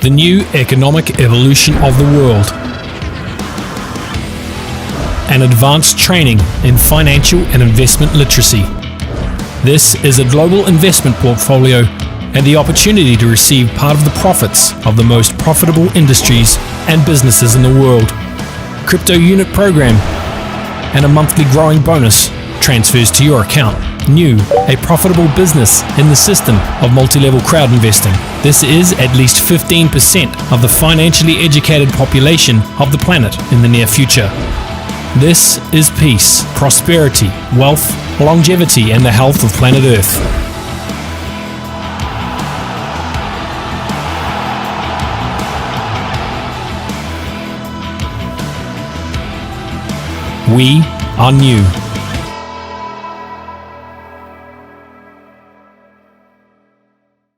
the new economic evolution of the world, and advanced training in financial and investment literacy. This is a global investment portfolio and the opportunity to receive part of the profits of the most profitable industries and businesses in the world. CryptoUnit program and a monthly growing bonus transfers to your account. NEEW, a profitable business in the system of multi-level crowd investing. This is at least 15% of the financially educated population of the planet in the near future. This is peace, prosperity, wealth, longevity, and the health of planet Earth. We are NEEW.